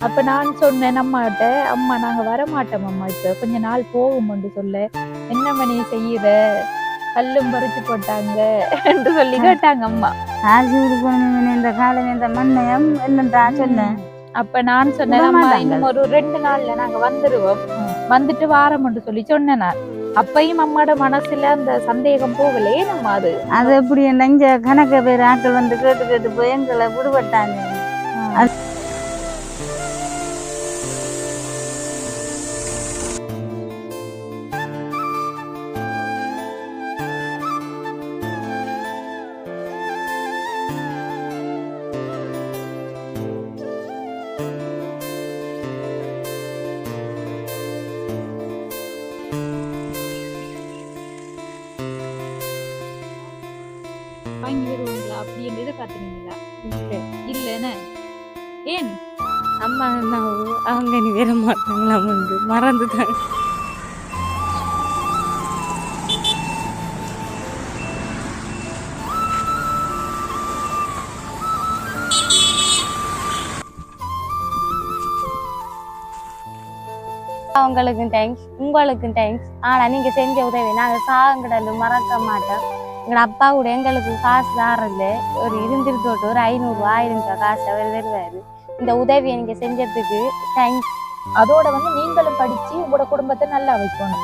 அப்ப நான் சொன்னேன் அம்மாட்ட, அம்மா நாங்க வரமாட்டோம் அம்மா, இப்ப கொஞ்ச நாள் போகும்னு சொல்ல, என்ன மணி செய்யுற, கல்லும் பறிச்சு போட்டாங்க என்று சொல்லி கேட்டாங்க அம்மா. ஆசி கொடுக்கணும் இந்த காலம் இந்த மண்ணையம் என்னன்றா சொன்னேன். அப்ப நான் சொன்னேன் அம்மா இன்னும் ஒரு 2 நாள்ல நாங்க வந்துருவோம், வந்துட்டு வாரம்னு சொல்லி சொன்னேன் நான். அப்பையும் அம்மாட மனசுல அந்த சந்தேகம் போகலையே நம்ம அது எப்படி நெஞ்ச கணக்க பேர் ஆட்கள் வந்து கேட்டு கேட்டு போய் எங்களை விடுபட்டாங்க. வாங்கி வருவாங்களா அப்படின்னு எதிர்பார்த்துனீங்களா? இல்லன்னு ஏன் அம்மா அவங்க நீ வர மாட்டாங்களா வந்து மறந்துட்டாங்க. அவங்களுக்கும் தேங்க்ஸ், உங்களுக்கும் தேங்க்ஸ். ஆனா நீங்க செஞ்ச உதவி நாங்க சாகங்கடல மறக்க மாட்டோம். எங்களோட அப்பா கூட எங்களுக்கு காசு தாரல, ஒரு இருந்துட்டு ஒரு 500 1000 ரூபாய் காசு அவர் தருவாரு. இந்த உதவியை நீங்க செஞ்சதுக்கு தேங்க்ஸ். அதோட நீங்களும் படிச்சு உங்களோட குடும்பத்தை நல்லா வைக்கணும்.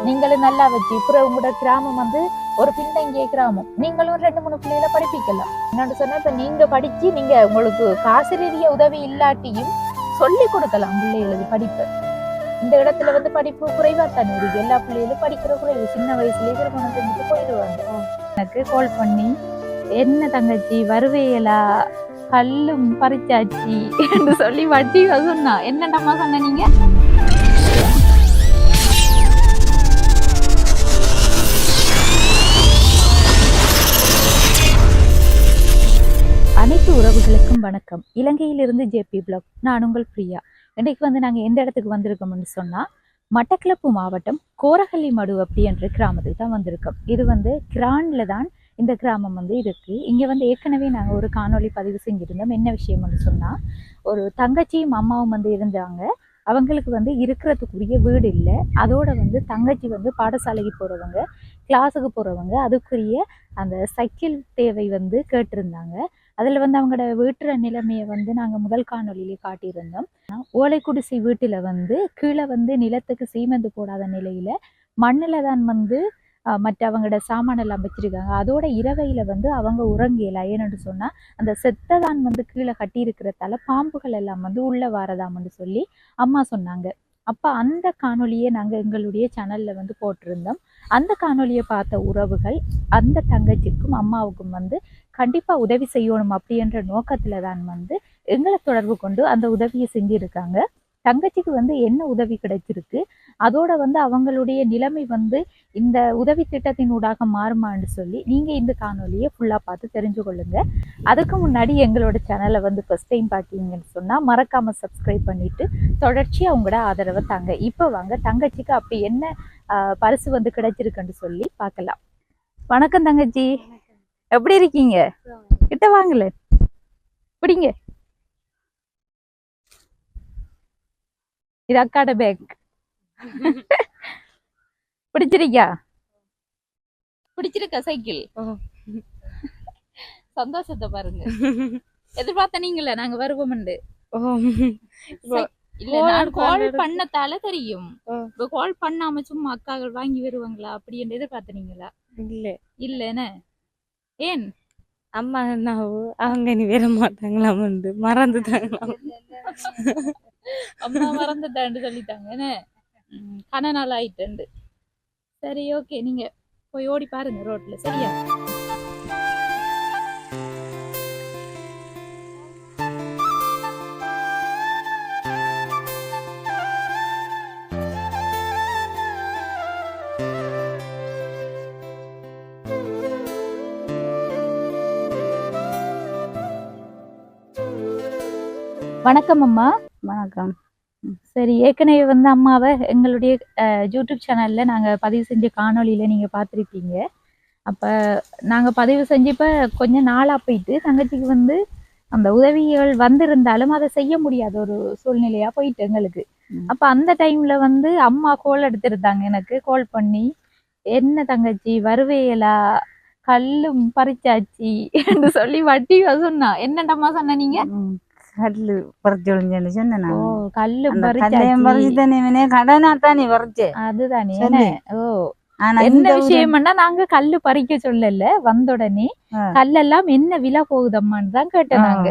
நீங்களும் நல்லா வச்சு இப்ப உங்களோட கிராமம் ஒரு பின்தங்கிய கிராமம், நீங்களும் 2-3 பிள்ளைகளை படிப்பிக்கலாம். என்னன்னு சொன்னா இப்ப நீங்க படிச்சு நீங்க உங்களுக்கு காசு ரீதிய உதவி இல்லாட்டியும் சொல்லி கொடுக்கலாம் பிள்ளைகளுக்கு படிப்பு. இந்த இடத்துல படிப்பு குறைவா தானே இருக்கு, எல்லா பிள்ளைகளும் படிக்கிற குறைவு, சின்ன வயசுலயே திருமணம் செஞ்சுட்டு போயிடுவாங்க. எனக்கு கால் பண்ணி என்ன தங்கச்சி வருவேலா, கல்லும் பறிச்சாச்சு என்று சொல்லி வட்டி சொன்னா. என்னண்டம்மா சொன்ன நீங்க? அனைத்து உறவுகளுக்கும் வணக்கம். இலங்கையிலிருந்து ஜேபி பிளாக், நான் உங்கள் பிரியா. இன்றைக்கு நாங்கள் எந்த இடத்துக்கு வந்திருக்கோம்னு சொன்னால், மட்டக்களப்பு மாவட்டம் கோரஹள்ளி மடு அப்படி என்ற கிராமத்துக்கு தான் வந்திருக்கோம். இது கிரான்ல தான் இந்த கிராமம் இருக்கு. இங்கே ஏற்கனவே நாங்கள் ஒரு காணொளி பதிவு செஞ்சுருந்தோம். என்ன விஷயம்னு சொன்னால், ஒரு தங்கச்சியும் அம்மாவும் இருந்தாங்க. அவங்களுக்கு இருக்கிறதுக்குரிய வீடு இல்லை. அதோட தங்கச்சி பாடசாலைக்கு போகிறவங்க, கிளாஸுக்கு போகிறவங்க அதுக்குரிய அந்த சைக்கிள் தேவை கேட்டிருந்தாங்க. அதில் அவங்களோட வீட்டுற நிலைமையை நாங்கள் முதல் காணொலியிலே காட்டியிருந்தோம். ஓலை குடிசை வீட்டில் கீழே நிலத்துக்கு சீமெந்து போடாத நிலையில் மண்ணில் தான் மற்ற அவங்களோட சாமானெல்லாம் வச்சிருக்காங்க. அதோட இரவையில் அவங்க உறங்கியலாம். ஏன்னு சொன்னால் அந்த செத்தை தான் கீழே கட்டி இருக்கிறதால பாம்புகள் எல்லாம் உள்ளே வரதாம்னு சொல்லி அம்மா சொன்னாங்க. அப்போ அந்த காணொலியை நாங்கள் எங்களுடைய சேனலில் போட்டிருந்தோம். அந்த காணொலியை பார்த்த உறவுகள் அந்த தங்கச்சிக்கும் அம்மாவுக்கும் கண்டிப்பாக உதவி செய்யணும் அப்படின்ற நோக்கத்தில் தான் எங்களை தொடர்பு கொண்டு அந்த உதவியை செஞ்சுருக்காங்க. தங்கச்சிக்கு என்ன உதவி கிடைச்சிருக்கு, அதோட அவங்களுடைய நிலைமை இந்த உதவி திட்டத்தின் ஊடாக மாறுமான்னு சொல்லி நீங்கள் இந்த காணொலியை ஃபுல்லாக பார்த்து தெரிஞ்சு கொள்ளுங்க. அதுக்கு முன்னாடி எங்களோட சேனலை ஃபர்ஸ்ட் டைம் பார்த்தீங்கன்னு சொன்னால் மறக்காமல் சப்ஸ்கிரைப் பண்ணிவிட்டு தொடர்ச்சியாக உங்களோட ஆதரவை தாங்க. இப்போ வாங்க தங்கச்சிக்கு அப்படி என்ன பரிசு கிடைச்சிருக்குன்னு சொல்லி பார்க்கலாம். வணக்கம் தங்கச்சி, எப்படி இருக்கீங்க? கிட்ட வாங்கல, பிடிங்க. இது அக்காட பேக். பிடிச்சிருக்கா சைக்கிள்? சந்தோஷத்தை பாருங்க. எதிர்பார்த்த நீங்கள நாங்க வருவோம். இல்ல நான் கால் பண்ணத்தால தெரியும். கால் பண்ணாம சும்மா அக்காக்கள் வாங்கி வருவாங்களா அப்படி என்று எதிர்பார்த்தனீங்களா? இல்ல இல்லன்னு ஏன்? அம்மா அவங்க நீ வர மாட்டாங்களா வந்து மறந்துட்டாங்களா? அம்மா மறந்துட்டான்னு சொல்லிட்டாங்க. என்ன கன நாள் ஆயிட்டு. சரி ஓகே, நீங்க போய் ஓடி பாருங்க ரோட்ல, சரியா? வணக்கம் அம்மா. வணக்கம். சரி, ஏற்கனவே அம்மாவை எங்களுடைய யூடியூப் சேனல்ல நாங்க பதிவு செஞ்ச காணொலியில நீங்க பார்த்துருப்பீங்க. அப்ப நாங்க பதிவு செஞ்சு இப்ப கொஞ்ச நாளா போயிட்டு தங்கச்சிக்கு அந்த உதவிகள் வந்திருந்தாலும் அதை செய்ய முடியாத ஒரு சூழ்நிலையா போயிட்டு எங்களுக்கு. அப்ப அந்த டைம்ல வந்து அம்மா கோல் எடுத்திருந்தாங்க, எனக்கு கால் பண்ணி, என்ன தங்கச்சி வருவேலா, கல்லும் பறிச்சாச்சு என்று சொல்லி வட்டிவா சொன்னா. என்னடம்மா சொன்ன நீங்க? கல்லு பறிச்சு ஒழிஞ்சு சொன்னேன். ஓ, கல்லு பறிச்சு தானே கடனா தானே பறிச்சு. அதுதானே. ஓ, என்ன விஷயம்னா நாங்க கல்லு பறிக்க சொல்லல, வந்த உடனே கல்லெல்லாம் என்ன விலை போகுதம்மான்னு தான் கேட்டேன் நாங்க.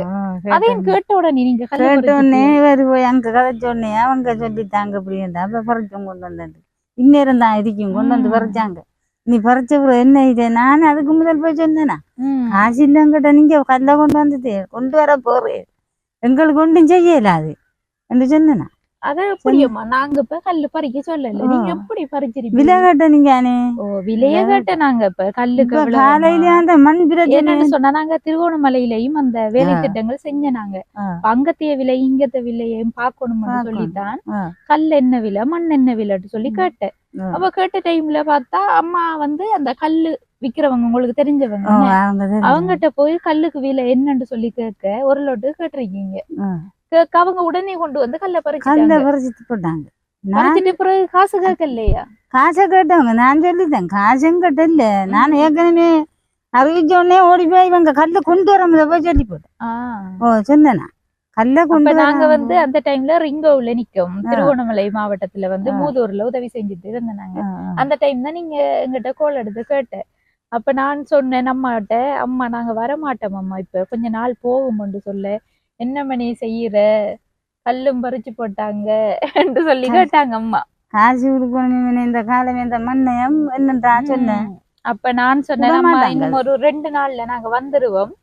அதையும் கேட்ட உடனே நீங்க கேட்ட உடனே போய் அங்க கதைச்ச உடனே அவங்க சொல்லிட்டாங்க அப்படின்னா அப்ப பறிச்சும் கொண்டு வந்தாங்க. இந்நேரம் தான் இருக்கும் கொண்டு வந்து பறிச்சாங்க. நீ பறிச்ச பிறகு என்ன இது? நான் அதுக்கு முதல் போய் சொன்னேனா, காசு இல்லங்கிட்ட நீங்க கல்ல கொண்டு வந்துட்டு கொண்டு வர போறேன், எங்களுக்கு ஒன்றும் செய்யலாது என்று சொன்னேனா. அதான் எப்படியம்மா நாங்க இப்ப கல்லு பறிக்க சொல்லல, நீங்க எப்படி பறிச்சிருப்பீங்க? விலை கேட்ட நீங்க. ஓ, விலைய கேட்ட நாங்க இப்ப கல்லுக்கு காலையில அந்த மண் என்னன்னு சொன்னா, நாங்க திருகோணமலையிலயும் அந்த வேலை திட்டங்கள் செஞ்ச நாங்க அங்கத்தைய விலை இங்கத்த விலையையும் பார்க்கணும்னு சொல்லித்தான் கல் என்ன விலை மண் என்ன விலைன்னு சொல்லி கேட்டேன். அப்ப கேட்ட டைம்ல பார்த்தா அம்மா வந்து அந்த கல்லு விக்கிறவங்க உங்களுக்கு தெரிஞ்சவங்க, அவங்ககிட்ட போய் கல்லுக்கு விலை என்னன்னு சொல்லி கேட்க ஒரு லோட்டு கேட்டிருக்கீங்க. அவங்க உடனே கொண்டு வந்து கல்ல பறிச்சு போட்டாங்க. பிறகு காசு கேட்கலையா? காசை கேட்டவங்க நான் சொல்லிட்டேன், காசும் கட்டல. நான் ஏற்கனவே அறிவிச்ச உடனே ஓடி போய் இவங்க கல்ல கொண்டு வர போய் சொல்லி போட்டேன். ஓ, சொன்னேன்னா கல்ல கொண்டு. நாங்க வந்து அந்த டைம்ல ரிங்கோவுல நிக்கும் திருகோணமலை மாவட்டத்துல வந்து மூதூர்ல உதவி செஞ்சுட்டு இருந்தேன். அந்த டைம் தான் நீங்க எங்கிட்ட கோல் எடுத்து கேட்டேன். அப்ப நான் சொன்னேன் அம்மாட்ட, அம்மா நாங்க வரமாட்டோம் அம்மா, இப்ப கொஞ்ச நாள் போகும்னு சொல்ல, என்ன மணி செய்யற, கல்லும் பறிச்சு போட்டாங்க என்று சொல்லி கேட்டாங்க அம்மா. காசு கொடுக்கணும் இந்த காலம் இந்த மண்ணையம் என்னன்றா சொன்னேன். அப்ப நான் சொன்னேன் அம்மா இன்னும் ஒரு 2 நாள்ல நாங்க வந்துருவோம்,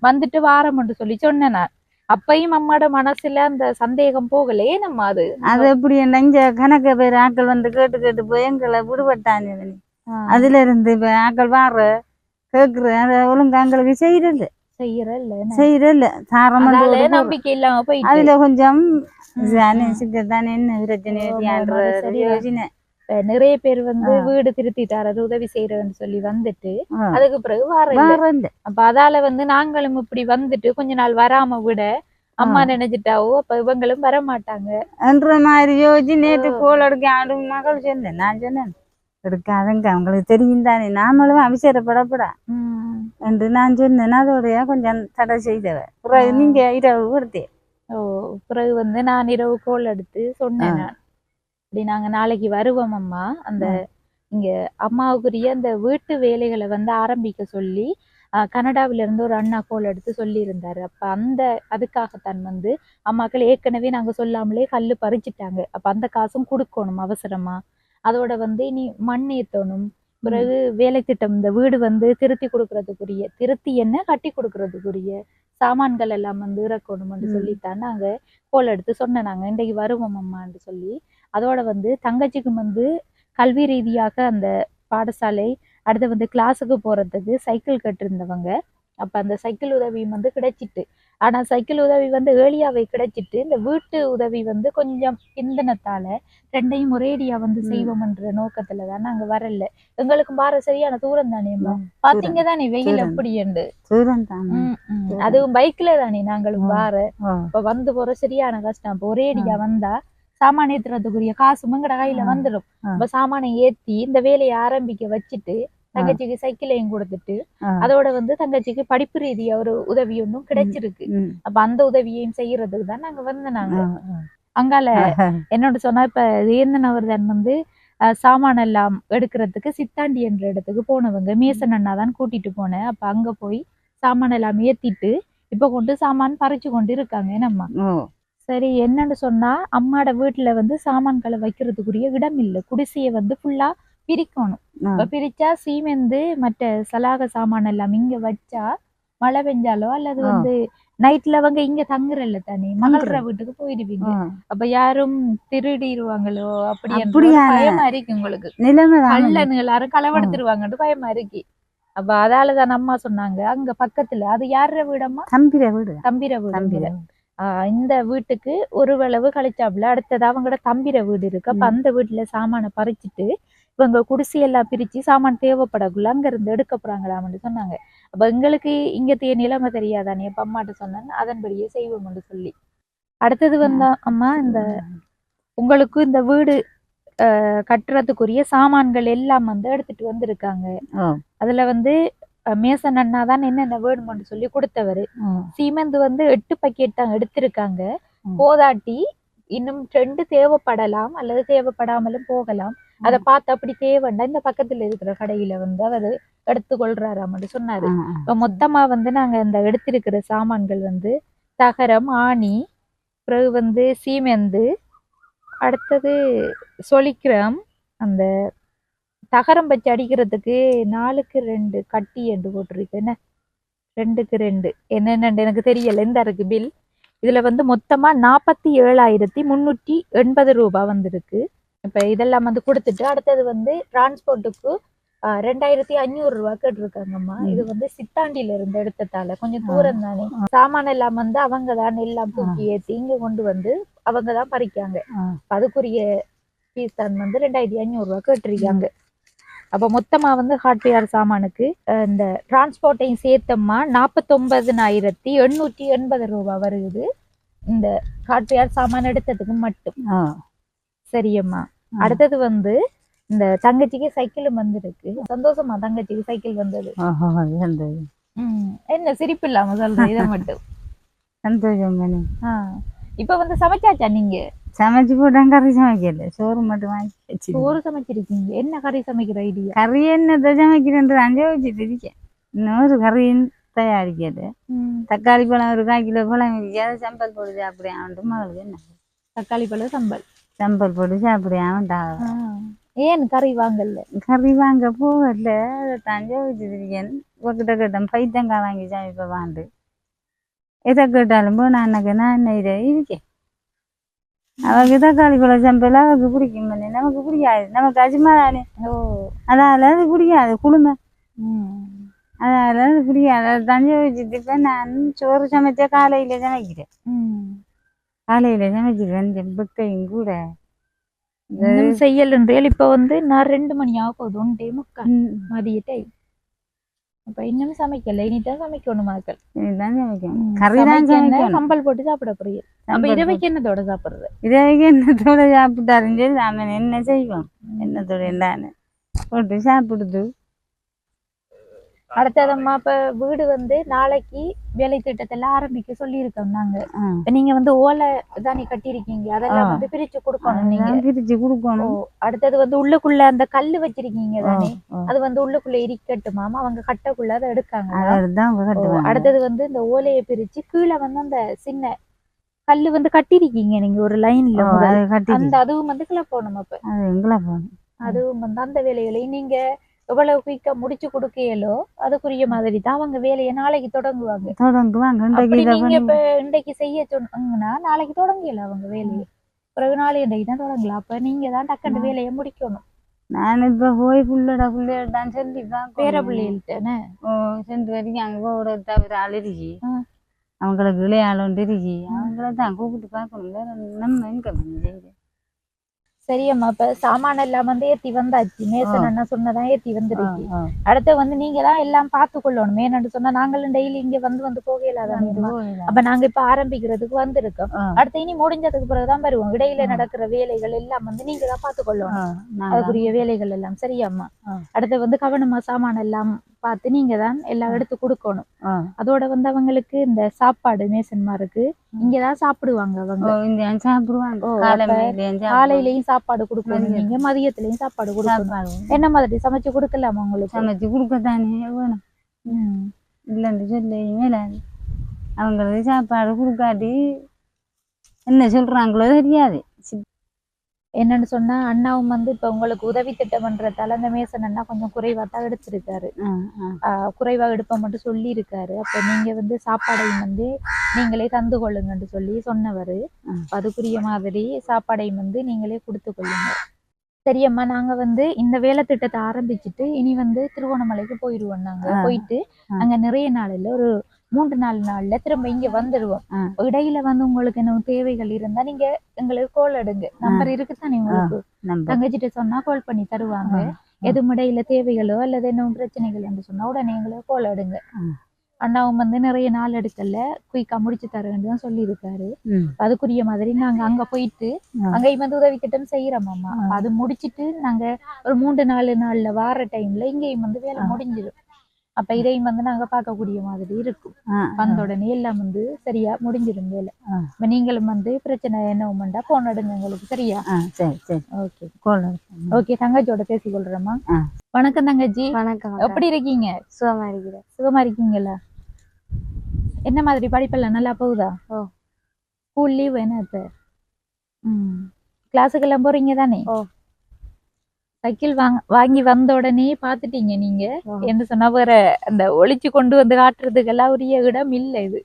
வந்துட்டு வாரம்னு சொல்லி சொன்னேன் நான். அப்பயும் அம்மாட மனசுல அந்த சந்தேகம் போகலையே. நம்ம அது எப்படி இங்க கணக்க பேர் ஆக்கள் வந்து கேட்டு கேட்டு போய் எங்களை விடுபட்டாங்க. அதுல இருந்து இப்ப ஆக்கள் வார கேக்குற ஒழுங்கு எங்களுக்கு செய்யறல நம்பிக்கை இல்லாம போயிட்டு அதுல கொஞ்சம் தானே என்ன பிரச்சனை. நிறைய பேர் வந்து வீடு திருத்தி தரது உதவி செய்யறதுன்னு சொல்லி வந்துட்டு அதுக்கு பிறகு வாரம். அப்ப அதால வந்து நாங்களும் இப்படி வந்துட்டு கொஞ்ச நாள் வராம விட அம்மா நினைச்சிட்டாவோ அப்ப இவங்களும் வர மாட்டாங்க என்ற மாதிரி யோசிச்சு நேற்று கோல் எடுக்க ஆடும் மகள் சொன்னேன். நான் சொன்னேன் எடுக்காதங்க, அவங்களுக்கு தெரியும் தானே, நாமளும் அவசரப்படப்படா என்று நான் சொன்னேன். அதோடைய கொஞ்சம் தடை செய்தவ. பிறகு நீங்க இரவு கொடுத்தேன். ஓ, பிறகு வந்து நான் இரவு கோல் எடுத்து சொன்னேன், அப்படி நாங்க நாளைக்கு வருவோம் அம்மா, அந்த இங்க அம்மாவுக்குரிய அந்த வீட்டு வேலைகளை வந்து ஆரம்பிக்க சொல்லி கனடாவில இருந்து ஒரு அண்ணா கோல் எடுத்து சொல்லி இருந்தாரு. அப்ப அதுக்காகத்தான் வந்து அம்மாக்கள் ஏற்கனவே நாங்க சொல்லாமலே கல்லு பறிச்சுட்டாங்க. அப்ப அந்த காசும் கொடுக்கணும் அவசரமா. அதோட வந்து இனி மண் ஏத்தணும், பிறகு வேலை திட்டம் இந்த வீடு வந்து திருத்தி என்ன கட்டி கொடுக்கறதுக்குரிய சாமான்கள் எல்லாம் வந்து இறக்கணும்னு சொல்லித்தான் நாங்க கோல் எடுத்து சொன்னேன். நாங்க இன்றைக்கு வருவோம் அம்மான்னு சொல்லி. அதோட வந்து தங்கச்சிக்கும் வந்து கல்வி ரீதியாக அந்த பாடசாலை அடுத்து வந்து கிளாஸுக்கு போறதுக்கு சைக்கிள் கட்டிருந்தவங்க. அப்ப அந்த சைக்கிள் உதவியும் வந்து கிடைச்சிட்டு, ஆனா சைக்கிள் உதவி வந்து ஏழியாவை கிடைச்சிட்டு இந்த வீட்டு உதவி வந்து கொஞ்சம் பிந்தனத்தால ரெண்டையும் ஒரேடியா வந்து செய்வோம்ன்ற நோக்கத்துலதான் நாங்க வரல. எங்களுக்கும் பார சரியான தூரம் தானே பாத்தீங்க தானே வெயில் எப்படி என்று. அதுவும் பைக்ல தானே நாங்களும் வார. இப்ப வந்து போற சரியான கஷ்டம். இப்ப ஒரேடியா வந்தா சாமான ஏத்துறதுக்குரிய காசும் எங்கட கையில வந்துடும். இப்ப சாமானை ஏத்தி இந்த வேலையை ஆரம்பிக்க வச்சுட்டு தங்கச்சிக்கு சைக்கிளையும் கொடுத்துட்டு அதோட வந்து தங்கச்சிக்கு படிப்பு ரீதியா ஒரு உதவி ஒன்றும் கிடைச்சிருக்கு. அப்ப அந்த உதவியையும் செய்யறதுக்கு தான் நாங்க வந்து நாங்க அங்கால என்னோட சொன்னா, இப்ப ஏந்தனவர்தான் வந்து சாமான எல்லாம் எடுக்கிறதுக்கு சித்தாண்டி என்ற இடத்துக்கு போனவங்க மேசன் அண்ணா தான் கூட்டிட்டு போனேன். அப்ப அங்க போய் சாமான எல்லாம் ஏத்திட்டு இப்ப கொண்டு சாமான் பறிச்சு கொண்டு இருக்காங்க என்னம்மா. சரி, என்னன்னு சொன்னா அம்மாட வீட்டுல வந்து சாமான்களை வைக்கிறதுக்குரிய இடம் இல்லை. குடிசையை வந்து ஃபுல்லா பிரிக்கணும். பிரிச்சா சீமெந்து மற்ற சலாக சாமான் எல்லாம் இங்க வச்சா மழை பெஞ்சாலோ அல்லது வந்து நைட்ல அவங்க இங்க தங்குறல்ல தானே, மகள வீட்டுக்கு போயிடுவீங்க. அப்ப யாரும் திருடிடுவாங்களோ அப்படி பயமா இருக்கு உங்களுக்கு. கல்லன்னு எல்லாரும் களவெடுத்துருவாங்கன்னு பயமா இருக்கு. அப்ப அதாலதான் அம்மா சொன்னாங்க அங்க பக்கத்துல அது யார வீடம்மா? தம்பிர வீடு. இந்த வீட்டுக்கு ஒரு அளவு கழிச்சாப்புல அடுத்தது அவங்களோட தம்பிர வீடு இருக்கு. அப்ப அந்த வீட்டுல சாமான பறிச்சுட்டு இவங்க குடிசையெல்லாம் பிரிச்சு சாமான் தேவைப்படக்குள்ள அங்க இருந்து எடுக்க போறாங்களாம்னு சொன்னாங்க. அப்ப எங்களுக்கு இங்கத்தைய நிலைமை தெரியாதானே, அப்ப அம்மாட்ட சொன்னேன் அதன்படியே செய்வோம்னு சொல்லி. அடுத்தது வந்தா அம்மா, இந்த உங்களுக்கு இந்த வீடு கட்டுறதுக்குரிய சாமான்கள் எல்லாம் வந்து எடுத்துட்டு வந்திருக்காங்க. அதுல வந்து மேசன் அண்ணா தான் என்னென்ன வேணும்னு சொல்லி கொடுத்தவரு. சீமெந்து வந்து 8 பக்கெட் தான் எடுத்திருக்காங்க. போதாட்டி இன்னும் 2 தேவைப்படலாம் அல்லது தேவைப்படாமலும் போகலாம். அதை பார்த்து அப்படி தேவைண்டா இந்த பக்கத்துல இருக்கிற கடையில வந்து அவரு எடுத்துக்கொள்றாராம்னு சொன்னாரு. இப்ப மொத்தமா வந்து நாங்க இந்த எடுத்திருக்கிற சாமான்கள் வந்து தகரம், ஆணி, பிறகு வந்து சீமெந்து, அடுத்தது சொலிக்கிரம், அந்த தகரம் வச்சு அடிக்கிறதுக்கு 4க்கு 2 கட்டி என்று போட்டிருக்கு. என்ன 2க்கு 2 என்னென்னு எனக்கு தெரியல. இந்த இருக்கு பில். இதுல வந்து மொத்தமா 47,380 ரூபாய் வந்திருக்கு. இப்ப இதெல்லாம் வந்து கொடுத்துட்டு அடுத்தது வந்து டிரான்ஸ்போர்ட்டுக்கு 2,500 ரூபாய் கேட்டிருக்காங்கம்மா. இது வந்து சித்தாண்டில இருந்து எடுத்ததால கொஞ்சம் தூரம் தானே. சாமான எல்லாம் வந்து அவங்க தான் எல்லாம் தூக்கி ஏற்றி இங்க கொண்டு வந்து அவங்க தான் பறிக்காங்க. அதுக்குரிய ஃபீஸ் தான் வந்து 2,500 ரூபாய் கேட்டிருக்காங்க. அப்ப மொத்தமா வந்து ஹார்ட்வேர் சாமானுக்கு இந்த டிரான்ஸ்போர்ட்டையும் சேர்த்தம்மா 49,880 ரூபாய் வருது இந்த ஹார்ட்வேர் சாமான் எடுத்ததுக்கு மட்டும். சரியம்மா. அடுத்தது வந்து இந்த தங்கச்சிக்கு சைக்கிளும் வந்திருக்கு. சந்தோஷமா தங்கச்சிக்கு சைக்கிள் வந்தது. என்ன சிரிப்பு இல்லாம சொல்றேன் இதை மட்டும். சந்தோஷம். இப்ப வந்து சமைச்சாச்சா நீங்க? சமைச்சு போட்டாங்க. கறி சமைக்கல, சோறு மட்டும் வாங்கி. சோறு சமைச்சிருக்கீங்க. என்ன கறி சமைக்கிற ஐடியா? கறி என்னத்தை சமைக்கிறேன் அஞ்சே வச்சுட்டு இருக்கேன். இன்னொரு கறியும் தயாரிக்கிறது. தக்காளி பழம் ஒரு 1/4 கிலோ பழம் அதை சம்பல் போட்டு சாப்பிடுறான் மகளுக்கு. என்ன தக்காளி பழம் சம்பல் போட்டு சாப்பிடுறான். ஏன் கறி வாங்கல? கறி வாங்க போகல, தஞ்சை வச்சுட்டு இருக்கேன். கிட்ட கேட்டேன் பைத்தங்காய் வாங்கி சமைப்ப வாண்டு. எதை கேட்டாலும் போ நான் என்ன இருக்கேன். அவருக்கு தக்காளி பழம் சம்பல் அவருக்கு பிடிக்கும். நமக்கு பிடிக்காது. நமக்கு அஜிமா தானே. அதால அது பிடிக்காது. குழுமை அதால அது பிடிக்காது. தஞ்சை வச்சுட்டு இப்ப நான் சோறு சமைச்சா காலையில சமைக்கிறேன். காலையில சமைச்சிருவேன். செம்பக்கையும் கூட செய்யலன்றேன். இப்ப வந்து நான் 2 மணி ஆக போகுது. 1:45 மதிய டைம். அப்ப இன்னும் சமைக்கல. இனிதான் சமைக்கணும். மக்கள் சம்பல் போட்டு சாப்பிட புரியுது. அப்ப இதை வைக்க என்னத்தோட சாப்பிடுறது? இதை வைக்க என்னத்தோட சாப்பிட்டாருன்னு நாம என்ன செய்வோம்? என்னத்தோட என்னன்னு போட்டு சாப்பிடுது. அடுத்ததம்மா, இப்ப வீடு வந்து நாளைக்கு வேலை திட்டத்தெல்லாம் ஆரம்பிக்க சொல்லியிருக்கோம் நாங்க. நீங்க வந்து ஓலை தானே கட்டிருக்கீங்க, அதெல்லாம் வந்து பிரிச்சு கொடுக்கணும். நீங்க பிரிச்சு கொடுக்கணும். அடுத்தது வந்து உள்ளுக்குள்ள அந்த கல்லு வச்சிருக்கீங்க தானே, அது வந்து உள்ளுக்குள்ள இருக்கட்டுமாமா. அவங்க கட்டக்குள்ள அதை எடுக்காங்க. அடுத்தது வந்து இந்த ஓலையை பிரிச்சு கீழே வந்து அந்த சின்ன கல்லு வந்து கட்டிருக்கீங்க நீங்க ஒரு லைன்ல. அந்த அதுவும் வந்து கிளை போகணும். அப்ப அதுவும் வந்து அந்த வேலைகளையும் நீங்க எவ்வளவு குயிக்கா முடிச்சு கொடுக்கலோ அதுக்குரிய மாதிரி தான் அவங்க வேலையை நாளைக்கு தொடங்குவாங்க. நீங்க இப்ப இன்றைக்கு செய்ய சொன்னீங்கன்னா நாளைக்கு தொடங்கல அவங்க வேலையை. பிறகு நாளை இன்றைக்கு தான் தொடங்கலாம். அப்ப நீங்க தான் டக்குன்னு வேலையை முடிக்கணும். நான் இப்ப போய் புள்ளடான்னு சொல்லி பேர பிள்ளைகள்கிட்ட சென்று வரைக்கும் அங்க போட தவிர அலரிக்கி அவங்களுக்கு விளையாடும் இருக்கி அவங்கள தான் கூப்பிட்டு பார்க்கணும். நம்ம இன்கம் செய்யுது. சரியம்மா. இப்ப சாமான எல்லாம் வந்து ஏத்தி வந்தாச்சு. மேசன் அண்ணா சொன்னதான் ஏத்தி வந்துருக்கு. அடுத்த வந்து நீங்க தான் எல்லாம் பார்த்து கொள்ளணும். ஏன்னு சொன்னா நாங்களும் டெய்லி இங்க வந்து போகலாதான். அப்ப நாங்க இப்ப ஆரம்பிக்கிறதுக்கு வந்திருக்கோம். அடுத்து இனி முடிஞ்சதுக்கு பிறகுதான் வருவோம். இடையில நடக்கிற வேலைகள் எல்லாம் வந்து நீங்க தான் பார்த்து கொள்ளணும். அதுக்குரிய வேலைகள் எல்லாம். சரியாம்மா. அடுத்து வந்து கவனமா சாமான எல்லாம் பார்த்து நீங்க தான் எல்லாம் எடுத்து கொடுக்கணும். அதோட வந்து அவங்களுக்கு இந்த சாப்பாடு மேசன்மாருக்கு இங்கதான் சாப்பிடுவாங்க. அவங்க காலையிலயும் சாப்பாடு கொடுக்கணும். நீங்க மதியத்திலயும் சாப்பாடு கொடுக்கணும். என்ன மாதிரி சமைச்சு கொடுக்கலாமா? உங்களுக்கு சமைச்சு கொடுக்கத்தானே வேணும். இல்லைன்னு சொல்லி அவங்களுக்கு சாப்பாடு கொடுக்காட்டி என்ன சொல்றாங்களோ தெரியாது. என்னன்னு சொன்னா அண்ணாவும் வந்து இப்ப உங்களுக்கு உதவி திட்டம் பண்றதால அந்த மேசன் அண்ணா கொஞ்சம் குறைவா தான் எடுத்திருக்காரு. குறைவா எடுப்ப மட்டும் சொல்லி இருக்காரு. அப்ப நீங்க வந்து சாப்பாடையும் வந்து நீங்களே தந்து கொள்ளுங்கன்னு சொல்லி சொன்னவரு. அதுக்குரிய மாதிரி சாப்பாடையும் வந்து நீங்களே கொடுத்து கொள்ளுங்க. சரியம்மா. நாங்க வந்து இந்த வேலை திட்டத்தை ஆரம்பிச்சுட்டு இனி வந்து திருவோணமலைக்கு போயிடுவோம். நாங்க போயிட்டு அங்க நிறைய நாள் இல்ல, ஒரு 3-4 நாள்ல திரும்ப இங்க வந்துடுவோம். இடையில வந்து உங்களுக்கு என்ன தேவைகள் இருந்தா நீங்க எங்களுக்கு கால் எடுங்க. நம்பர் இருக்குதானே உங்களுக்கு? தங்கச்சிட்ட சொன்னா கால் பண்ணி தருவாங்க. எதுவும் இடையில தேவைகளோ அல்லது என்ன பிரச்சனைகள் என்று சொன்னா உடனே எங்களுக்கு கால் எடுங்க. அண்ணாவும் வந்து நிறைய நாள் எடுக்கல, குயிக்கா முடிச்சு தரேன்னு தான் சொல்லி இருக்காரு. அதுக்குரிய மாதிரி நாங்க அங்க போயிட்டு அங்கேயும் வந்து உதவி திட்டம் செய்யறோம் அம்மா. அது முடிச்சிட்டு நாங்க ஒரு 3-4 நாள்ல வார டைம்ல இங்கேயும் வந்து வேலை முடிஞ்சிடும். அப்ப இதையும் வந்து நாங்க பார்க்கக்கூடிய மாதிரி இருக்கும். வந்த உடனே எல்லாம் வந்து சரியா முடிஞ்சிடும் வேலை. நீங்களும் வந்து பிரச்சனை என்ன உண்டா போன் எடுங்க எங்களுக்கு. சரியா? Okay okay. தங்கச்சியோட பேசி கொள்றோமா? வணக்கம் தங்கச்சி. வணக்கம். எப்படி இருக்கீங்க? சுகமா இருக்கிறேன். சுகமா இருக்கீங்களா? என்ன மாதிரி படிப்பெல்லாம் நல்லா போகுதா? ஸ்கூல் லீவ் என்ன? கிளாஸுக்கெல்லாம் போறீங்க தானே? சைக்கிள் வாங்கி வந்த உடனே பாத்துட்டீங்க நீங்க. என்ன சொன்னா வேற அந்த ஒளிச்சு கொண்டு வந்து காட்டுறதுக்கெல்லாம் உரிய இடம் இல்ல. இது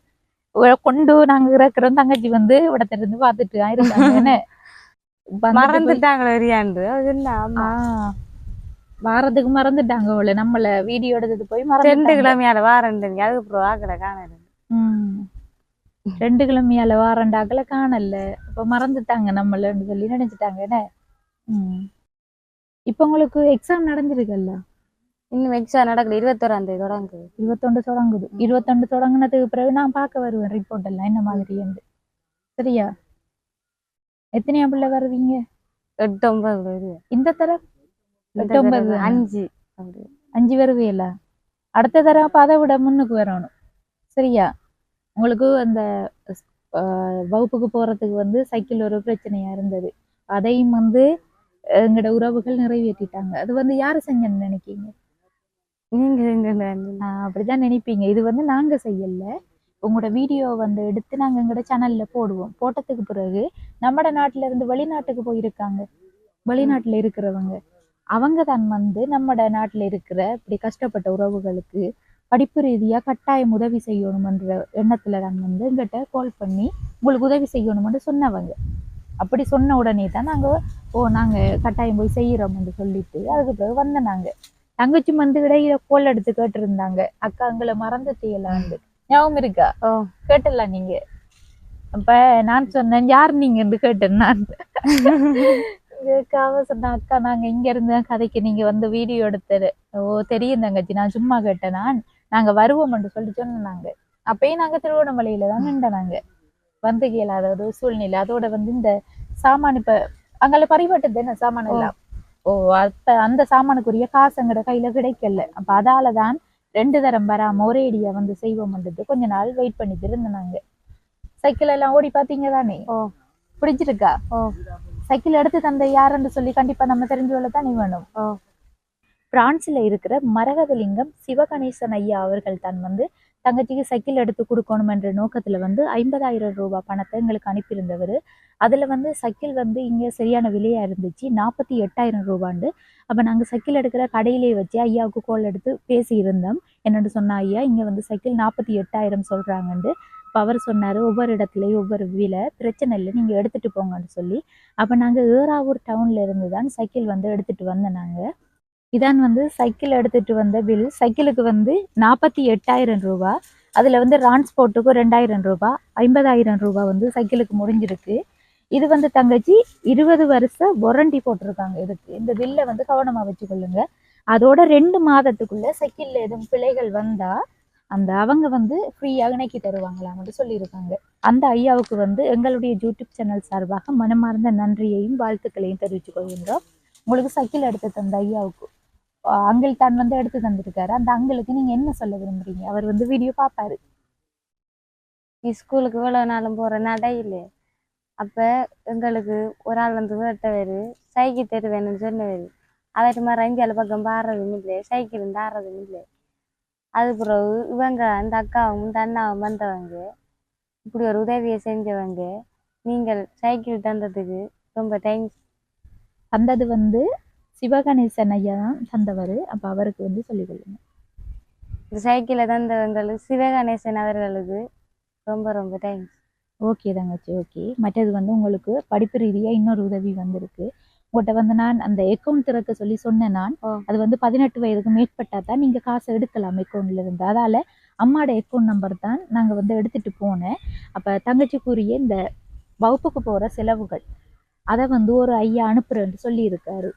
கொண்டு நாங்க இறக்குறோம். தங்கச்சி வந்து இடத்துல இருந்து பாத்துட்டு இருக்காங்க. வாரத்துக்கு மறந்துட்டாங்க அவளை. நம்மள வீடியோ எடுத்துட்டு போய் 2 கிழமையால வாரண்டீங்க. அதுக்கப்புறம் ஆக்கல காணல. 2 கிழமையால வாரண்டாக்கல காணல. இப்ப மறந்துட்டாங்க நம்மளன்னு சொல்லி நினைச்சிட்டாங்க. என்ன இப்ப உங்களுக்கு எக்ஸாம் நடந்திருக்கல்ல? இன்னும் எக்ஸாம் நடக்கல. 21ஆம் தேதி தொடங்குது. 21 தொடங்குது. 21 தொடங்கினதுக்கு பிறகு நான் பார்க்க வருவேன் ரிப்போர்ட் எல்லாம் என்ன மாதிரி என்று. சரியா? எத்தனையா பிள்ளை வருவீங்க? 8-9 வருவேன். இந்த தரம் 8-9 5 வருவேல. அடுத்த தரம் அப்ப அதை விட முன்னுக்கு வரணும். சரியா? உங்களுக்கு அந்த வகுப்புக்கு போறதுக்கு வந்து சைக்கிள் ஒரு பிரச்சனையா இருந்தது. அதையும் வந்து எங்களோட உறவுகள் நிறைவேற்றிட்டாங்க. அது வந்து யாரு செஞ்சன்னு நினைக்கீங்க? நீங்க அப்படிதான் நினைப்பீங்க. இது வந்து நாங்க செய்யல. உங்களோட வீடியோ வந்து எடுத்து நாங்க எங்களோட சேனல்ல போடுவோம். போட்டதுக்கு பிறகு நம்ம நாட்டுல இருந்து வெளிநாட்டுக்கு போயிருக்காங்க. வெளிநாட்டுல இருக்கிறவங்க அவங்க தான் வந்து நம்ம நாட்டுல இருக்கிற இப்படி கஷ்டப்பட்ட உறவுகளுக்கு படிப்பு ரீதியா கட்டாயம் உதவி செய்யணும்ன்ற எண்ணத்துல தான் வந்து எங்கிட்ட கால் பண்ணி உங்களுக்கு உதவி செய்யணும்னு சொன்னவங்க. அப்படி சொன்ன உடனே தான் நாங்க கட்டாயம் போய் செய்யறோம்னு சொல்லிட்டு அதுக்கு பிறகு வந்த நாங்க. தங்கச்சி வந்து இடையில கோல் எடுத்து கேட்டு இருந்தாங்க. அக்கா எங்களை மறந்து செய்யலான்னு. ஞாபகம் இருக்கா? கேட்டல நீங்க? அப்ப நான் சொன்னேன் யார் நீங்க கேட்டேன். நான் சொன்ன அக்கா நாங்க இங்க இருந்து கதைக்கு நீங்க வந்து வீடியோ எடுத்து தெரியும் தங்கச்சி, நான் சும்மா கேட்டேன். நாங்க வருவோம்னு சொல்லிட்டு சொன்னாங்க. அப்பயும் நாங்க திருவண்ணாமலையில தான் நின்றனாங்க. வந்து கேளாத ஒரு சூழ்நிலை. அதோட வந்து இந்த சாமான் இப்ப அங்கே பறிபட்டது என்ன சாமான் எல்லாம். அந்த சாமானுக்குரிய காசு எங்கட கையில கிடைக்கல. அப்ப அதாலதான் 2 தரம் வராம ஒரேடியா வந்து செய்வோம்ன்றது கொஞ்ச நாள் வெயிட் பண்ணிட்டு இருந்தாங்க. சைக்கிள் எல்லாம் ஓடி பாத்தீங்க தானே? பிடிச்சிருக்கா? சைக்கிள் எடுத்து தந்த யாருன்னு சொல்லி கண்டிப்பா நம்ம தெரிஞ்சவள தானே வேணும். பிரான்ஸ்ல இருக்கிற மரகதலிங்கம் சிவகணேசன் ஐயா அவர்கள் தான் வந்து தங்கச்சிக்கு சைக்கிள் எடுத்து கொடுக்கணும் என்ற நோக்கத்துல வந்து 50,000 ரூபாய் பணத்தை எங்களுக்கு அனுப்பியிருந்தவர். அதுல வந்து சைக்கிள் வந்து இங்க சரியான விலையா இருந்துச்சு, 48,000 ரூபாண்டு. அப்ப நாங்க சைக்கிள் எடுக்கிற கடையிலேயே வச்சு ஐயாவுக்கு கால் எடுத்து பேசி இருந்தோம். என்னன்னு சொன்னா ஐயா இங்க வந்து சைக்கிள் 48,000 சொல்றாங்கண்டு. அப்ப அவர் சொன்னாரு ஒவ்வொரு இடத்துலயும் ஒவ்வொரு விலை, பிரச்சனை இல்லை நீங்க எடுத்துட்டு போங்கன்னு சொல்லி. அப்ப நாங்க ஏறாவூர் டவுன்ல இருந்து தான் சைக்கிள் வந்து எடுத்துட்டு வந்தோம். நாங்க இதான் வந்து சைக்கிள் எடுத்துட்டு வந்த பில். சைக்கிளுக்கு வந்து 48,000 ரூபாய். அதுல வந்து டிரான்ஸ்போர்ட்டுக்கு 2,000 ரூபாய், 50,000 ரூபாய் வந்து சைக்கிளுக்கு முடிஞ்சிருக்கு. இது வந்து தங்கச்சி 20 வருஷ வாரண்டி போட்டிருக்காங்க இதுக்கு. இந்த பில்லை வந்து கவனமா வச்சுக்கொள்ளுங்க. அதோட 2 மாதத்துக்குள்ள சைக்கிள்ல எதுவும் பிழைகள் வந்தா அவங்க வந்து ஃப்ரீயா இணைக்கி தருவாங்களான்னு சொல்லியிருக்காங்க. அந்த ஐயாவுக்கு வந்து எங்களுடைய யூடியூப் சேனல் சார்பாக மனமார்ந்த நன்றியையும் வாழ்த்துக்களையும் தெரிவித்துக் கொள்கின்றோம். உங்களுக்கு சைக்கிள் எடுத்து தந்த ஐயாவுக்கு அங்கிள் தான் வந்து எடுத்து தந்திருக்காரு. அந்த அங்கிளுக்கு நீங்க என்ன சொல்ல விரும்புறீங்க? அவர் வந்து வீடியோ பார்ப்பாரு. ஸ்கூலுக்கு இவ்வளவு நாளும் போற நடையில அப்ப எங்களுக்கு ஒரு ஆள் வந்து வேட்டவர் சைக்கிள் தருவேன்னு சொன்னவர். அவர் மாதிரி அஞ்சால பக்கம் பாடுறதும் இல்லை, சைக்கிள் தாடுறதும் இல்லை. அது பிறகு இவங்க அந்த அக்காவும் இந்த அண்ணாவும் வந்தவங்க இப்படி ஒரு உதவியை செஞ்சவங்க. நீங்கள் சைக்கிள் தந்ததுக்கு ரொம்ப தேங்க்ஸ். தந்தது வந்து சிவகணேசன் ஐயா தான் தந்தவர். அப்ப அவருக்கு வந்து சொல்லிக் கொள்ளுங்க. இந்த சைக்கிளை தந்தவங்களுக்கு சிவகணேசன் அவர்களுக்கு ரொம்ப ரொம்ப தேங்க்ஸ். ஓகே தங்கச்சி, ஓகே. மற்றது வந்து உங்களுக்கு படிப்பு ரீதியா இன்னொரு உதவி வந்திருக்கு. உங்கள்கிட்ட வந்து நான் அந்த அக்கௌண்ட் திறக்க சொல்லி சொன்னேன். நான் அது வந்து 18 வயதுக்கு மேற்பட்டா தான் நீங்க காசு எடுக்கலாம் அக்கௌண்ட்ல இருந்து. அதால அம்மாவோட அக்கௌண்ட் நம்பர் தான் நாங்கள் வந்து எடுத்துகிட்டு போனேன். அப்போ தங்கச்சிக்குரிய இந்த வகுப்புக்கு போகிற செலவுகள் அதை வந்து ஒரு ஐயா அனுப்புறேன்னு சொல்லியிருக்காரு.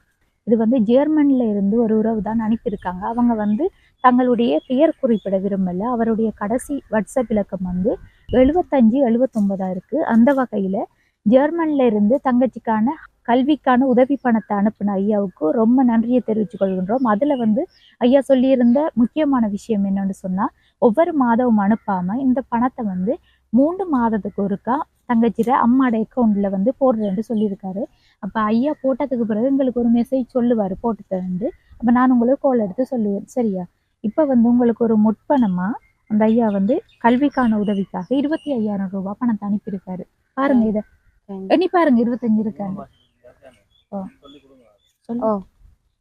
இது வந்து ஜெர்மனில் இருந்து ஒரு உறவு தான் அனுப்பியிருக்காங்க. அவங்க வந்து தங்களுடைய பெயர் குறிப்பிட விரும்பல. அவருடைய கடைசி வாட்ஸ்அப் இலக்கம் வந்து 7579 இருக்குது. அந்த வகையில் ஜெர்மனில் இருந்து தங்கச்சிக்கான கல்விக்கான உதவி பணத்தை அனுப்பின ஐயாவுக்கு ரொம்ப நன்றியை தெரிவித்துக் கொள்கின்றோம். அதில் வந்து ஐயா சொல்லியிருந்த முக்கியமான விஷயம் என்னன்னு சொன்னால், ஒவ்வொரு மாதமும் அனுப்பாமல் இந்த பணத்தை வந்து 3 மாதத்துக்கு ஒருக்கா தங்கச்சிட அம்மாட அக்கௌண்ட்டில் வந்து போடுறேன்னு சொல்லியிருக்காரு. அப்போ ஐயா போட்டதுக்கு பிறகு எங்களுக்கு ஒரு மெசேஜ் சொல்லுவார் போட்டு தந்து. அப்போ நான் உங்களுக்கு கால் எடுத்து சொல்லுவேன். சரியா? இப்போ வந்து உங்களுக்கு ஒரு முற்பணமாக அந்த ஐயா வந்து கல்விக்கான உதவிக்காக 25,000 ரூபாய் பணத்தை அனுப்பியிருக்காரு. பாருங்க, இதை எண்ணி பாருங்க, 25 இருக்காங்க.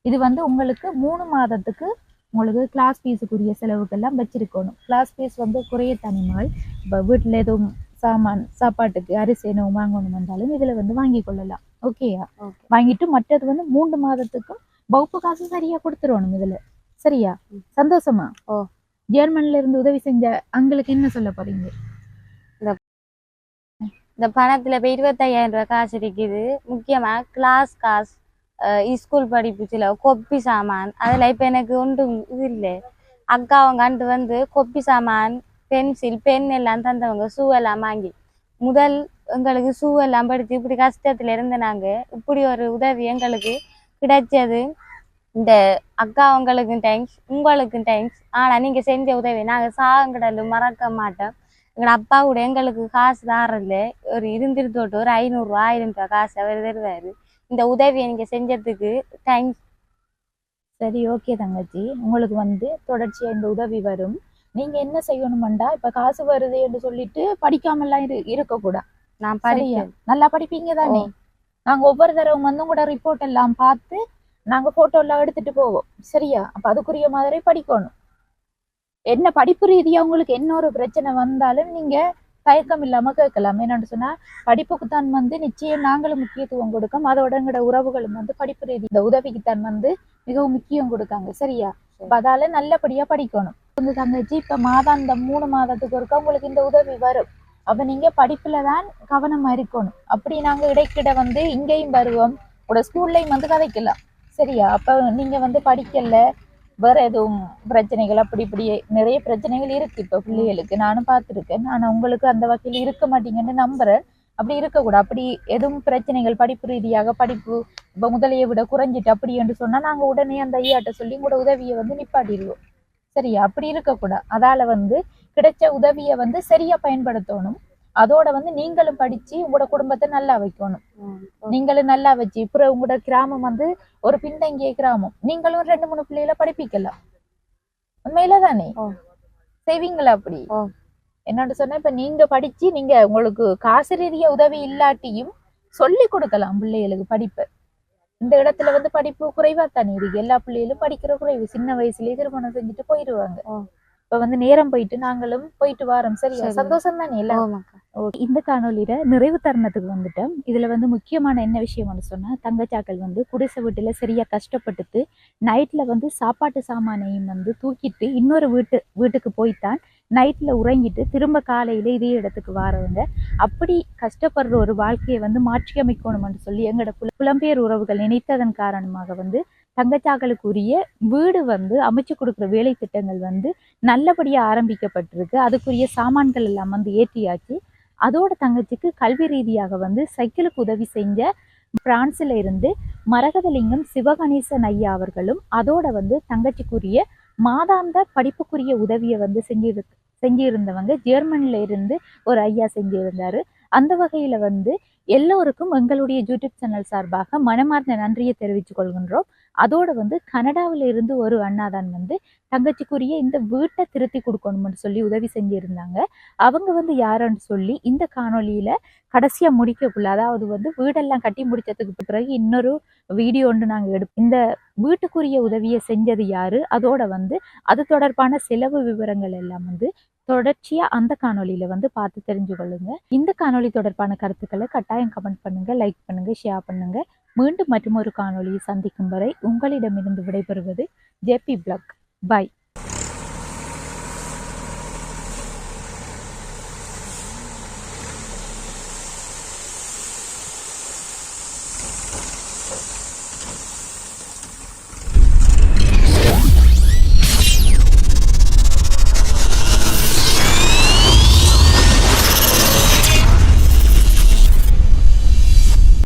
இது வந்து உங்களுக்கு 3 மாதத்துக்கு உங்களுக்கு கிளாஸ் ஃபீஸுக்குரிய செலவுக்கெல்லாம் வச்சிருக்கணும். கிளாஸ் ஃபீஸ் வந்து குறைய தனிமாள். இப்போ வீட்டில் எதுவும் சாமான் சாப்பாட்டுக்கு அரிசி என்ன வாங்கணும் வந்தாலும் இதில் வந்து வாங்கி கொள்ளலாம். ஓகேயா? வாங்கிட்டு மற்றது வந்து 3 மாதத்துக்கும் வகுப்பு காசு சரியா கொடுத்துருவணும் இதில். சரியா? சந்தோஷமா? ஜெர்மனில இருந்து உதவி செஞ்ச அங்களுக்கு என்ன சொல்ல போறீங்க? இந்த பணத்துல இப்போ 25,000 ரூபாய் காசு இருக்குது. முக்கியமா கிளாஸ் காசு, ஸ்கூல் படிப்பு சில கொப்பி சாமான், அதில் இப்போ எனக்கு ஒன்றும் இது இல்லை. அக்கா அவங்க அண்டு வந்து கொப்பி சாமான், பென்சில், பென் எல்லாம் தந்தவங்க. ஷூ எல்லாம் வாங்கி முதல் எங்களுக்கு ஷூ எல்லாம் படித்து இப்படி கஷ்டத்துல இருந்து நாங்கள் இப்படி ஒரு உதவி எங்களுக்கு கிடைச்சது. இந்த அக்கா அவங்களுக்கும் தேங்க்ஸ், உங்களுக்கும் தேங்க்ஸ். ஆனால் நீங்கள் செஞ்ச உதவி நாங்கள் சாகங்கடலும் மறக்க மாட்டோம். எங்களோட அப்பா கூட எங்களுக்கு காசு தாரில்ல, ஒரு இருந்துருத்தோட்டு ஒரு 500 ரூபா 1000 ரூபா காசு அவர் தருவார். இந்த உதவியை நீங்கள் செஞ்சதுக்கு தேங்க்ஸ். சரி, ஓகே தங்கச்சி, உங்களுக்கு வந்து தொடர்ச்சியாக இந்த உதவி வரும். நீங்கள் என்ன செய்யணுமெண்டா, இப்போ காசு வருது என்று சொல்லிட்டு படிக்காமலாம் இருக்கக்கூடாது. நான் படிப்பேன். நல்லா படிப்பீங்க தானே? நாங்கள் ஒவ்வொரு தடவை வந்து உங்களோட ரிப்போர்ட் எல்லாம் பார்த்து நாங்கள் ஃபோட்டோ எல்லாம் எடுத்துகிட்டு போவோம். சரியா? அப்போ அதுக்குரிய மாதிரி படிக்கணும். என்ன படிப்பு ரீதியாக உங்களுக்கு என்ன ஒரு பிரச்சனை வந்தாலும் நீங்கள் தயக்கம் இல்லாமல் கேட்கலாம். என்னென்னு சொன்னால், படிப்புக்குத்தான் வந்து நிச்சயம் நாங்களும் முக்கியத்துவம் கொடுக்கோம். அதோட எங்களோட உறவுகளும் வந்து படிப்பு ரீதி இந்த உதவிக்குத்தான் வந்து மிகவும் முக்கியம் கொடுக்காங்க. சரியா? அப்போ அதால் நல்லபடியாக படிக்கணும். வந்து தங்கச்சி, இப்போ மாதாந்தம் 3 மாதத்துக்கு ஒருக்கா உங்களுக்கு இந்த உதவி வரும். அப்போ நீங்கள் படிப்பில் தான் கவனமாக இருக்கணும். அப்படி நாங்கள் இடைக்கிட வந்து இங்கேயும் வருவோம், உங்களோட ஸ்கூல்லையும் வந்து கதைக்கலாம். சரியா? அப்போ நீங்கள் வந்து படிக்கல, வேற எதுவும் பிரச்சனைகள் அப்படி இப்படி நிறைய பிரச்சனைகள் இருக்கு இப்போ பிள்ளைகளுக்கு. நானும் பார்த்துருக்கேன். ஆனால் உங்களுக்கு அந்த வகையில் இருக்க மாட்டீங்கன்னு நம்புறேன். அப்படி இருக்கக்கூடாது. அப்படி எதுவும் பிரச்சனைகள் படிப்பு ரீதியாக படிப்பு இப்போ முதலையை விட குறைஞ்சிட்டு அப்படி என்று சொன்னால் நாங்கள் உடனே அந்த ஐயாட்ட சொல்லி உங்களோட உதவியை வந்து நிப்பாட்டிடுவோம். சரியா? அப்படி இருக்கக்கூடாது. அதால வந்து கிடைச்ச உதவியை வந்து சரியா பயன்படுத்தணும். அதோட வந்து நீங்களும் படிச்சு உங்களோட குடும்பத்தை நல்லா வைக்கணும். நீங்களும் நல்லா வச்சு அப்புறம் உங்களோட கிராமம் வந்து ஒரு பின்தங்கிய கிராமம், நீங்களும் 2-3 பிள்ளைகளை படிப்பிக்கலாம். உண்மையில தானே செய்வீங்களா? அப்படி என்னன்னு சொன்னா, இப்ப நீங்க படிச்சு நீங்க உங்களுக்கு காசு ரீதியா உதவி இல்லாட்டியும் சொல்லி கொடுக்கலாம் பிள்ளைகளுக்கு படிப்பு. இந்த இடத்துல வந்து படிப்பு குறைவா தானே இருக்கு. எல்லா பிள்ளைகளும் படிக்கிற குறைவு. சின்ன வயசுலயே திருமணம் செஞ்சுட்டு போயிடுவாங்க. இப்ப வந்து நேரம் போயிட்டு நாங்களும் போயிட்டு வரோம். சரியா? சந்தோஷம் தானே எல்லாம்? இந்த காணொலியில நிறைவு தருணத்துக்கு வந்துட்டோம். இதுல வந்து முக்கியமான என்ன விஷயம்னு சொன்னா, தங்கச்சாக்கள் வந்து குடிசை வீட்டுல சரியா கஷ்டப்பட்டுட்டு நைட்ல வந்து சாப்பாட்டு சாமானையும் வந்து தூக்கிட்டு இன்னொரு வீட்டுக்கு போய்த்தான் நைட்ல உறங்கிட்டு திரும்ப காலையில இதே இடத்துக்கு வாரவங்க. அப்படி கஷ்டப்படுற ஒரு வாழ்க்கையை வந்து மாற்றி அமைக்கணும்னு சொல்லி எங்களோட புலம்பெயர் உறவுகள் நினைத்ததன் காரணமாக வந்து தங்கச்சாக்களுக்குரிய வீடு வந்து அமைச்சு கொடுக்குற வேலை திட்டங்கள் வந்து நல்லபடியா ஆரம்பிக்கப்பட்டிருக்கு. அதுக்குரிய சாமான்கள் எல்லாம் வந்து ஏற்றியாச்சு. அதோட தங்கச்சிக்கு கல்வி ரீதியாக வந்து சைக்கிளுக்கு உதவி செஞ்ச பிரான்ஸ்ல இருந்து மரகதலிங்கம் சிவகணேசன் ஐயா அவர்களும் அதோட வந்து தங்கச்சிக்குரிய மாதாந்த படிப்புக்குரிய உதவியை வந்து செஞ்சிருந்தவங்க ஜெர்மனில இருந்து ஒரு ஐயா செஞ்சிருந்தாரு. அந்த வகையில வந்து எல்லோருக்கும் எங்களுடைய யூடியூப் சேனல் சார்பாக மனமார்ந்த நன்றியை தெரிவித்துக் கொள்கின்றோம். அதோட வந்து கனடாவில இருந்து ஒரு அண்ணாதான் வந்து தங்கச்சிக்குரிய இந்த வீட்டை திருத்தி கொடுக்கணும்னு சொல்லி உதவி செஞ்சிருந்தாங்க. அவங்க வந்து யாருன்னு சொல்லி இந்த காணொலியில கடைசியா முடிக்கக்குள்ள, அதாவது வந்து வீடெல்லாம் கட்டி முடிச்சதுக்கு பிறகு இன்னொரு வீடியோ ஒன்று நாங்கள் எடுப்போம். இந்த வீட்டுக்குரிய உதவியை செஞ்சது யாரு, அதோட வந்து அது தொடர்பான செலவு விவரங்கள் எல்லாம் வந்து தொடர்ச்சியா அந்த காணொலியில வந்து பார்த்து தெரிஞ்சு கொள்ளுங்க. இந்த காணொலி தொடர்பான கருத்துக்களை கட்டாயம் கமெண்ட் பண்ணுங்க, லைக் பண்ணுங்க, ஷேர் பண்ணுங்க. மீண்டும் மற்றும் ஒரு காணொலியை சந்திக்கும் வரை உங்களிடமிருந்து விடைபெறுவது ஜேபி பிளாக். பாய்.